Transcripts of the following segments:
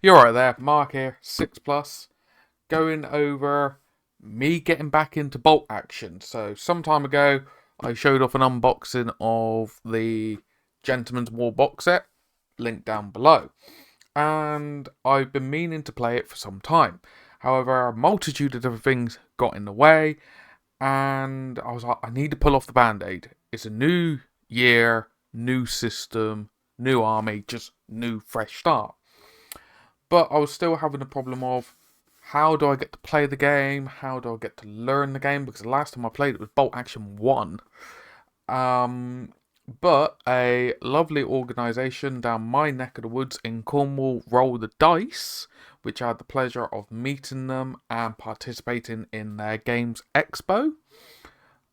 You're right there, Mark here, 6 Plus, going over me getting back into bolt action. So, some time ago, I showed off an unboxing of the Gentleman's War box set, link down below. And I've been meaning to play it for some time. However, a multitude of different things got in the way, and I was like, I need to pull off the band aid. It's a new year, new system, new army, just new, fresh start. But I was still having the problem of how do I get to play the game? How do I get to learn the game? Because the last time I played it was Bolt Action 1. Um, but a lovely organisation down my neck of the woods in Cornwall, Roll the Dice, which I had the pleasure of meeting them and participating in their Games Expo,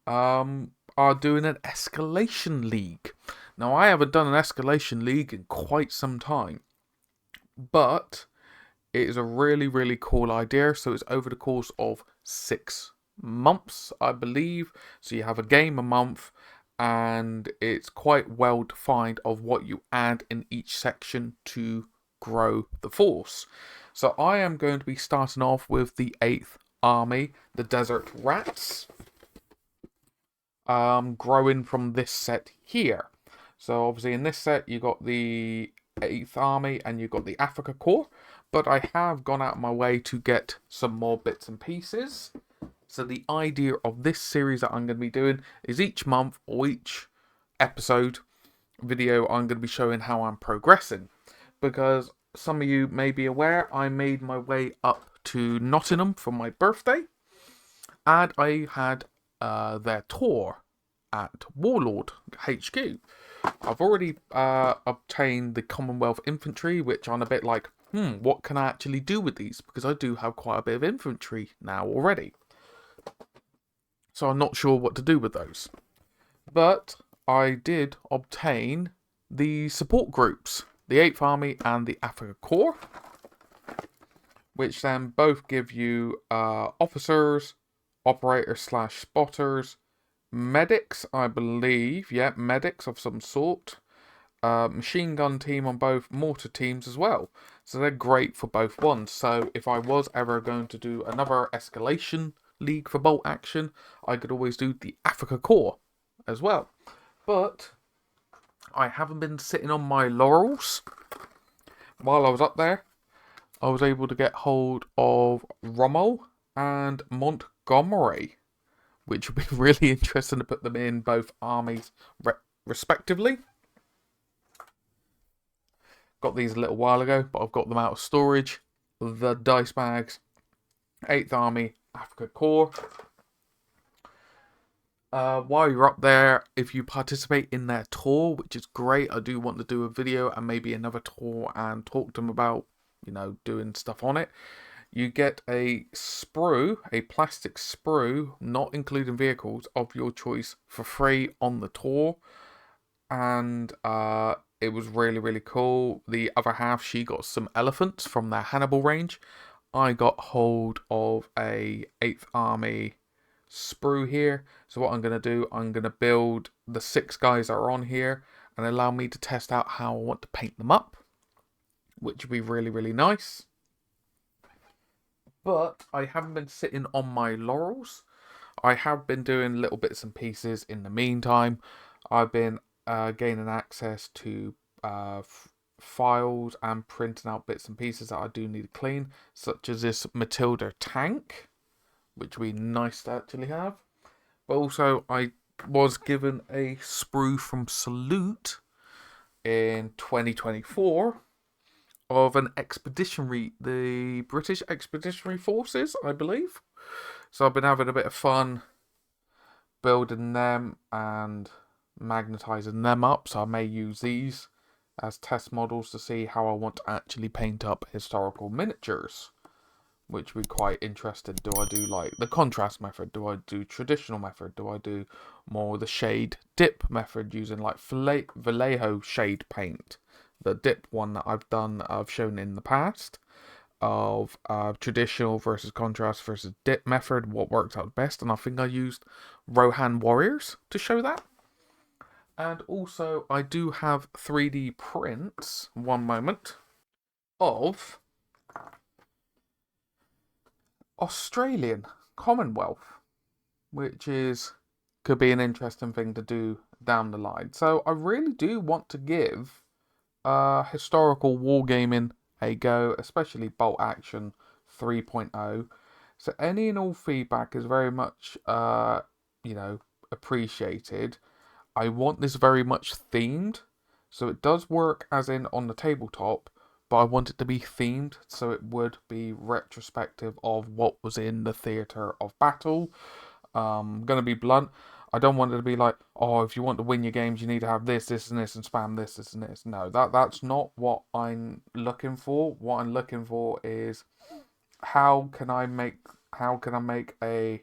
are doing an Escalation League. Now, I haven't done an Escalation League in quite some time, but it is a really, really cool idea. So it's over the course of 6 months, I believe. So you have a game a month, and it's quite well defined of what you add in each section to grow the force. So I am going to be starting off with the 8th Army, the Desert Rats, growing from this set here. So obviously in this set you got the 8th Army and you got the Africa Corps, but I have gone out of my way to get some more bits and pieces. So the idea of this series that I'm going to be doing is each month or each episode video I'm going to be showing how I'm progressing. Because some of you may be aware, I made my way up to Nottingham for my birthday, and I had their tour at Warlord HQ. I've already obtained the Commonwealth Infantry, which I'm a bit like, what can I actually do with these? Because I do have quite a bit of infantry now already. So I'm not sure what to do with those. But I did obtain the support groups, the 8th Army and the Africa Corps, which then both give you officers, operators slash spotters, medics, I believe, yeah, medics of some sort, machine gun team on both, mortar teams as well. So they're great for both ones. So if I was ever going to do another Escalation League for bolt action, I could always do the Africa Corps as well. But I haven't been sitting on my laurels. While I was up there, I was able to get hold of Rommel and Montgomery, which would be really interesting to put them in both armies respectively. Got these a little while ago, but I've got them out of storage. The dice bags, 8th Army, Africa Corps. While you're up there, if you participate in their tour, which is great, I do want to do a video and maybe another tour and talk to them about, doing stuff on it. You get a sprue, a plastic sprue, not including vehicles, of your choice for free on the tour. And it was really, really cool. The other half, she got some elephants from their Hannibal range. I got hold of a 8th Army sprue here. So what I'm going to do, I'm going to build the 6 guys that are on here and allow me to test out how I want to paint them up, which would be really, really nice. But I haven't been sitting on my laurels. I have been doing little bits and pieces in the meantime. I've been gaining access to files and printing out bits and pieces that I do need to clean, such as this Matilda tank, which would be nice to actually have. But also, I was given a sprue from Salute in 2024 of an expeditionary, the British Expeditionary Forces, I believe. So I've been having a bit of fun building them and magnetizing them up. So I may use these as test models to see how I want to actually paint up historical miniatures, which would be quite interesting. Do I do like the contrast method? Do I do traditional method? Do I do more the shade dip method using like Vallejo shade paint? The dip one that I've shown in the past of traditional versus contrast versus dip method, what works out best. And I think I used Rohan Warriors to show that. And also I do have 3D prints, one moment, of Australian Commonwealth, which could be an interesting thing to do down the line. So I really do want to give historical wargaming a go, especially Bolt Action 3.0. So any and all feedback is very much, appreciated. I want this very much themed, so it does work as in on the tabletop, but I want it to be themed, so it would be retrospective of what was in the theatre of battle. Gonna be blunt. I don't want it to be like, oh, if you want to win your games, you need to have this, this, and this, and spam this, this, and this. No, that's not what I'm looking for. What I'm looking for is how can I make a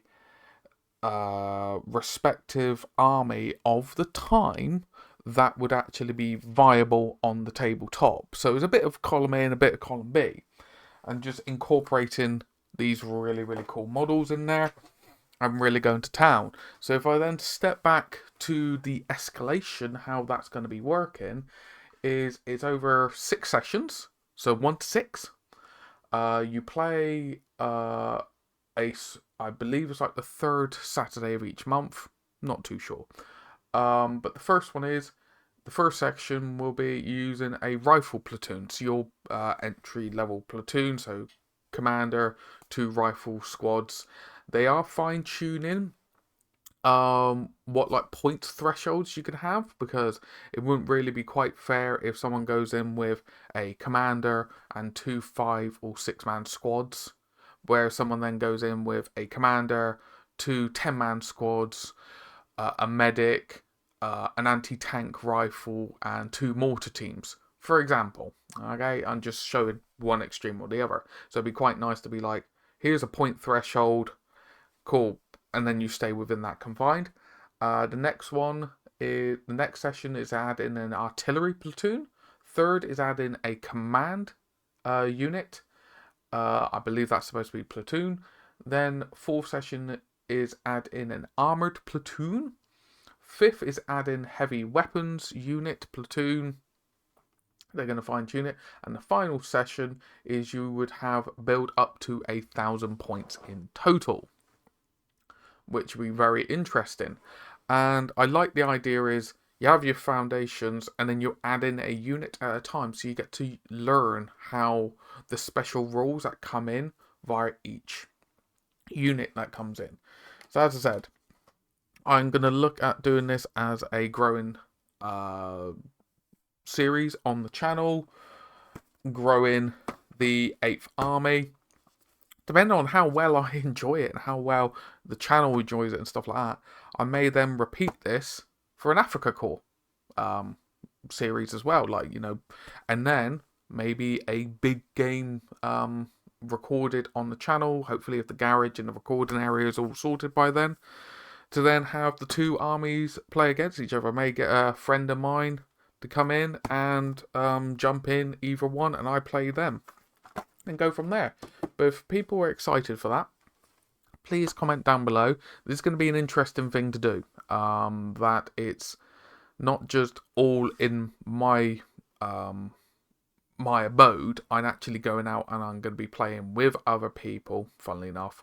respective army of the time that would actually be viable on the tabletop. So it's a bit of column A and a bit of column B, and just incorporating these really, really cool models in there. I'm really going to town. So if I then step back to the escalation, how that's going to be working is it's over 6 sessions, so 1 to 6. You play I believe it's like the 3rd Saturday of each month. Not too sure. But the first section will be using a rifle platoon. So your entry level platoon, so commander, 2 rifle squads. They are fine tuning what like point thresholds you can have, because it wouldn't really be quite fair if someone goes in with a commander and 2 5 or 6 man squads, where someone then goes in with a commander, 2 10 man squads, a medic, an anti-tank rifle, and 2 mortar teams, for example. Okay, I'm just showing one extreme or the other. So it'd be quite nice to be like, here's a point threshold, cool, and then you stay within that confined. The next session is add in an artillery platoon. Third is add in a command unit. I believe that's supposed to be platoon. Then 4th session is add in an armored platoon. 5th is add in heavy weapons unit platoon. They're going to fine tune it. And the final session is you would have build up to 1,000 points in total, which will be very interesting. And I like the idea is you have your foundations and then you add in a unit at a time, so you get to learn how the special rules that come in via each unit that comes in. So as I said, I'm going to look at doing this as a growing series on the channel, growing the 8th Army. Depending on how well I enjoy it and how well the channel enjoys it and stuff like that, I may then repeat this for an Africa Corps series as well. And then maybe a big game recorded on the channel, hopefully if the garage and the recording area is all sorted by then, to then have the 2 armies play against each other. I may get a friend of mine to come in and jump in either one, and I play them and go from there. But if people are excited for that, please comment down below. This is going to be an interesting thing to do. That it's not just all in my my abode. I'm actually going out and I'm going to be playing with other people, funnily enough,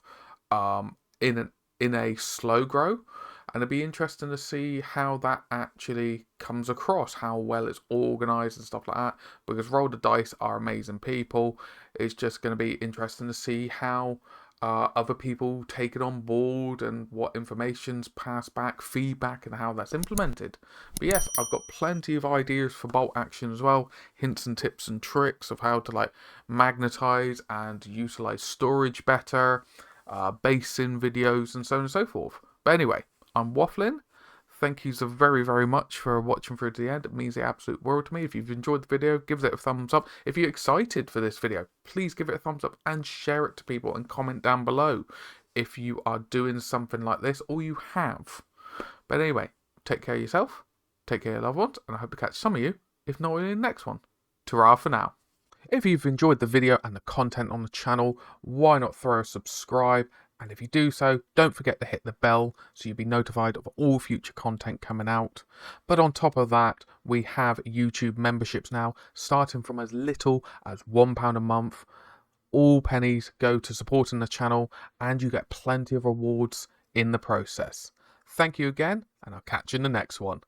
in a slow grow. And it'd be interesting to see how that actually comes across, how well it's organised and stuff like that. Because Roll the Dice are amazing people. It's just going to be interesting to see how other people take it on board and what information's passed back, feedback, and how that's implemented. But yes, I've got plenty of ideas for bolt action as well. Hints and tips and tricks of how to magnetize and utilize storage better, basing videos, and so on and so forth. But anyway, I'm waffling. Thank you so very, very much for watching through to the end. It means the absolute world to me. If you've enjoyed the video, give it a thumbs up. If you're excited for this video, please give it a thumbs up and share it to people, and comment down below if you are doing something like this or you have. But anyway, take care of yourself, take care of your loved ones, and I hope to catch some of you, if not in the next one. Ta-ra for now. If you've enjoyed the video and the content on the channel, why not throw a subscribe? And if you do so, don't forget to hit the bell so you'll be notified of all future content coming out. But on top of that, we have YouTube memberships now, starting from as little as £1 a month. all pennies go to supporting the channel, and you get plenty of rewards in the process. Thank you again, and I'll catch you in the next one.